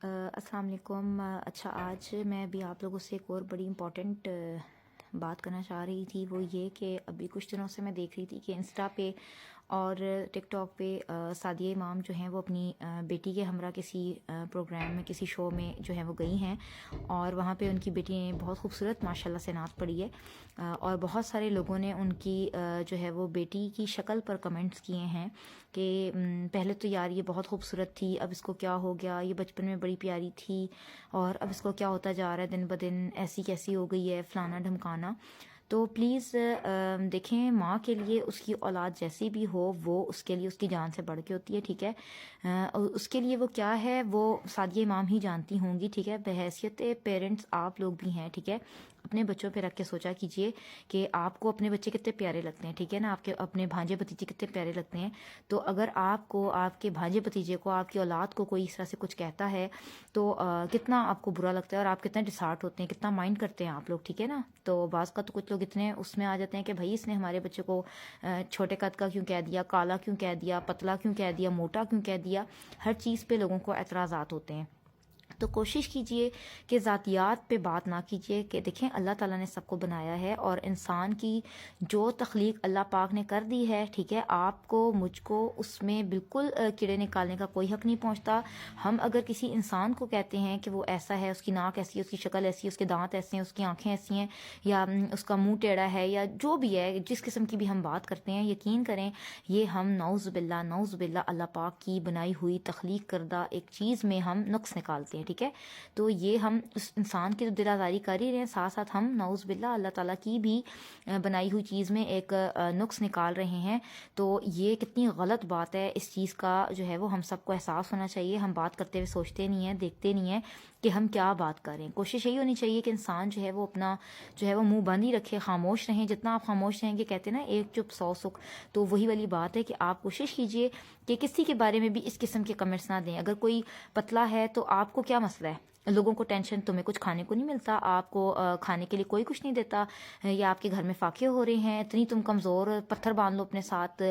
السلام علیکم۔ اچھا، آج میں بھی آپ لوگوں سے ایک اور بڑی امپورٹنٹ بات کرنا چاہ رہی تھی، وہ یہ کہ ابھی کچھ دنوں سے میں دیکھ رہی تھی کہ انسٹا پہ اور ٹک ٹاک پہ سعدیہ امام جو ہیں وہ اپنی بیٹی کے ہمراہ کسی پروگرام میں، کسی شو میں جو ہے وہ گئی ہیں، اور وہاں پہ ان کی بیٹی نے بہت خوبصورت ماشاءاللہ سے نعت پڑھی ہے، اور بہت سارے لوگوں نے ان کی جو ہے وہ بیٹی کی شکل پر کمنٹس کیے ہیں کہ پہلے تو یار یہ بہت خوبصورت تھی، اب اس کو کیا ہو گیا، یہ بچپن میں بڑی پیاری تھی اور اب اس کو کیا ہوتا جا رہا ہے، دن بدن ایسی کیسی ہو گئی ہے، فلانا ڈھمکانا۔ تو پلیز دیکھیں، ماں کے لیے اس کی اولاد جیسی بھی ہو، وہ اس کے لیے اس کی جان سے بڑھ کے ہوتی ہے، ٹھیک ہے۔ اس کے لیے وہ کیا ہے وہ سعدیہ امام ہی جانتی ہوں گی، ٹھیک ہے۔ بحیثیت پیرنٹس آپ لوگ بھی ہیں، ٹھیک ہے۔ اپنے بچوں پہ رکھ کے سوچا کیجئے کہ آپ کو اپنے بچے کتنے پیارے لگتے ہیں، ٹھیک ہے نا، آپ کے اپنے بھانجے بھتیجے کتنے پیارے لگتے ہیں۔ تو اگر آپ کو، آپ کے بھانجے بھتیجے کو، آپ کی اولاد کو کوئی اس طرح سے کچھ کہتا ہے تو کتنا آپ کو برا لگتا ہے، اور آپ کتنا ڈسہارٹ ہوتے ہیں، کتنا مائنڈ کرتے ہیں آپ لوگ، ٹھیک ہے نا۔ تو بعض کا تو کچھ لوگ اتنے اس میں آ جاتے ہیں کہ بھائی اس نے ہمارے بچے کو چھوٹے قد کا کیوں کہہ دیا، کالا کیوں کہہ دیا، پتلا کیوں کہہ دیا، موٹا کیوں کہہ دیا، ہر چیز پہ لوگوں کو اعتراضات ہوتے ہیں۔ تو کوشش کیجئے کہ ذاتیات پہ بات نہ کیجئے، کہ دیکھیں اللہ تعالیٰ نے سب کو بنایا ہے، اور انسان کی جو تخلیق اللہ پاک نے کر دی ہے، ٹھیک ہے، آپ کو مجھ کو اس میں بالکل کیڑے نکالنے کا کوئی حق نہیں پہنچتا۔ ہم اگر کسی انسان کو کہتے ہیں کہ وہ ایسا ہے، اس کی ناک ایسی ہے، اس کی شکل ایسی ہے، اس کے دانت ایسے ہیں، اس کی آنکھیں ایسی ہیں، یا اس کا منہ ٹیڑھا ہے، یا جو بھی ہے، جس قسم کی بھی ہم بات کرتے ہیں، یقین کریں یہ ہم نعوذ باللہ اللہ پاک کی بنائی ہوئی تخلیق کردہ ایک چیز میں ہم نقص نکالتے ہیں، ٹھیک ہے۔ تو یہ ہم اس انسان کی تو دل آزاری کر ہی رہے ہیں، ساتھ ساتھ ہم نعوذ باللہ اللہ تعالیٰ کی بھی بنائی ہوئی چیز میں ایک نقص نکال رہے ہیں۔ تو یہ کتنی غلط بات ہے، اس چیز کا جو ہے وہ ہم سب کو احساس ہونا چاہیے۔ ہم بات کرتے ہوئے سوچتے نہیں ہیں، دیکھتے نہیں ہیں کہ ہم کیا بات کر رہے ہیں۔ کوشش یہی ہونی چاہیے کہ انسان جو ہے وہ اپنا جو ہے وہ منہ بند ہی رکھے، خاموش رہیں۔ جتنا آپ خاموش رہیں گے، کہتے ہیں نا ایک چپ سو سکھ، تو وہی والی بات ہے کہ آپ کوشش کیجئے کہ کسی کے بارے میں بھی اس قسم کے کمنٹس نہ دیں۔ اگر کوئی پتلا ہے تو آپ کو کیا مسئلہ ہے، لوگوں کو ٹینشن، تمہیں کچھ کھانے کو نہیں ملتا، آپ کو کھانے کے لیے کوئی کچھ نہیں دیتا، یا آپ کے گھر میں فاقے ہو رہے ہیں، اتنی تم کمزور، پتھر باندھ لو اپنے ساتھ،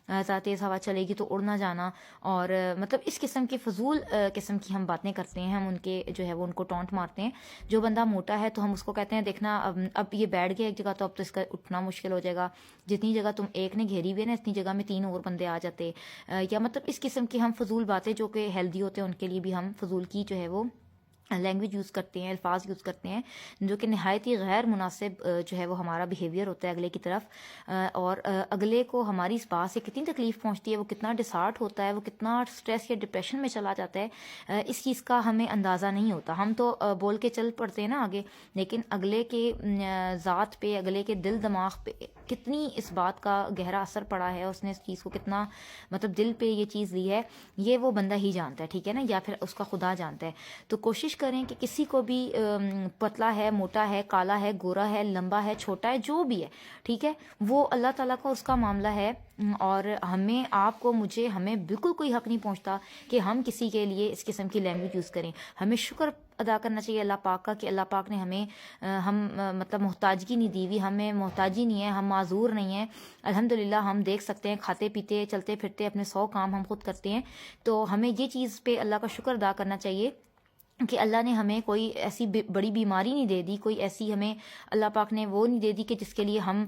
زیادہ تیز ہوا چلے گی تو اڑ نہ جانا، اور مطلب اس قسم کی فضول قسم کی ہم باتیں کرتے ہیں، ہم ان کے جو ہے وہ ان کو ٹونٹ مارتے ہیں۔ جو بندہ موٹا ہے تو ہم اس کو کہتے ہیں دیکھنا اب یہ بیٹھ گیا ایک جگہ تو اب تو اس کا اٹھنا مشکل ہو جائے گا، جتنی جگہ تم ایک نے گھیری ہوئی ہے نا، اتنی جگہ میں 3 اور بندے آ جاتے، یا مطلب اس قسم کی ہم فضول باتیں جو کہ ہیلدی ہوتے ہیں ان کے لیے بھی ہم فضول کی جو ہے وہ لینگویج یوز کرتے ہیں، الفاظ یوز کرتے ہیں، جو کہ نہایت ہی غیر مناسب جو ہے وہ ہمارا بیہیویئر ہوتا ہے اگلے کی طرف، اور اگلے کو ہماری اس بات سے کتنی تکلیف پہنچتی ہے، وہ کتنا ڈسہارٹ ہوتا ہے، وہ کتنا سٹریس یا ڈپریشن میں چلا جاتا ہے، اس چیز کا ہمیں اندازہ نہیں ہوتا۔ ہم تو بول کے چل پڑتے ہیں نا آگے، لیکن اگلے کے ذات پہ، اگلے کے دل دماغ پہ کتنی اس بات کا گہرا اثر پڑا ہے، اس نے اس چیز کو کتنا مطلب دل پہ یہ چیز لی ہے، یہ وہ بندہ ہی جانتا ہے، ٹھیک ہے نا، یا پھر اس کا خدا جانتا ہے۔ تو کوشش کریں کہ کسی کو بھی پتلا ہے، موٹا ہے، کالا ہے، گورا ہے، لمبا ہے، چھوٹا ہے، جو بھی ہے، ٹھیک ہے، وہ اللہ تعالیٰ کا اس کا معاملہ ہے، اور ہمیں، آپ کو، مجھے، ہمیں بالکل کوئی حق نہیں پہنچتا کہ ہم کسی کے لیے اس قسم کی لینگویج یوز کریں۔ ہمیں شکر ادا کرنا چاہیے اللہ پاک کا کہ اللہ پاک نے ہم مطلب محتاجگی نہیں دی ہوئی، ہمیں محتاجی نہیں ہے، ہم معذور نہیں ہیں، الحمدللہ ہم دیکھ سکتے ہیں، کھاتے پیتے چلتے پھرتے اپنے 100 کام ہم خود کرتے ہیں۔ تو ہمیں یہ چیز پہ اللہ کا شکر ادا کرنا چاہیے کہ اللہ نے ہمیں کوئی ایسی بڑی بیماری نہیں دے دی، کوئی ایسی ہمیں اللہ پاک نے وہ نہیں دے دی کہ جس کے لیے ہم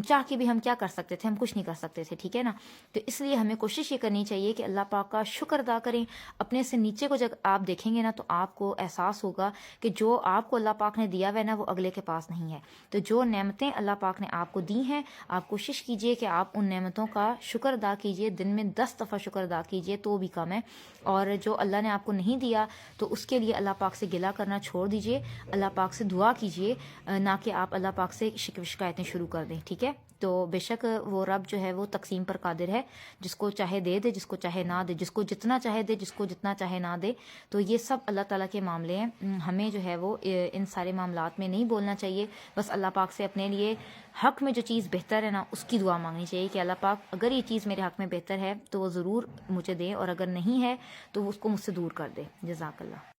چاہ کے بھی ہم کیا کر سکتے تھے، ہم کچھ نہیں کر سکتے تھے، ٹھیک ہے نا۔ تو اس لیے ہمیں کوشش یہ کرنی چاہیے کہ اللہ پاک کا شکر ادا کریں۔ اپنے سے نیچے کو جب آپ دیکھیں گے نا تو آپ کو احساس ہوگا کہ جو آپ کو اللہ پاک نے دیا ہوا ہے نا، وہ اگلے کے پاس نہیں ہے۔ تو جو نعمتیں اللہ پاک نے آپ کو دی ہیں، آپ کوشش کیجئے کہ آپ ان نعمتوں کا شکر ادا کیجئے، دن میں 10 دفعہ شکر ادا کیجئے تو بھی کم ہے، اور جو اللہ نے آپ کو نہیں دیا تو اس کے لیے اللہ پاک سے گلہ کرنا چھوڑ دیجئے، اللہ پاک سے دعا کیجئے، نہ کہ آپ اللہ پاک سے شکایتیں شروع کر دیں، ٹھیک ہے۔ تو بے شک وہ رب جو ہے وہ تقسیم پر قادر ہے، جس کو چاہے دے دے، جس کو چاہے نہ دے، جس کو جتنا چاہے دے، جس کو جتنا چاہے نہ دے۔ تو یہ سب اللہ تعالیٰ کے معاملے ہیں، ہمیں جو ہے وہ ان سارے معاملات میں نہیں بولنا چاہیے، بس اللہ پاک سے اپنے لیے حق میں جو چیز بہتر ہے نا اس کی دعا مانگنی چاہیے کہ اللہ پاک اگر یہ چیز میرے حق میں بہتر ہے تو وہ ضرور مجھے دے، اور اگر نہیں ہے تو وہ اس کو مجھ سے دور کر دے۔ جزاک اللہ۔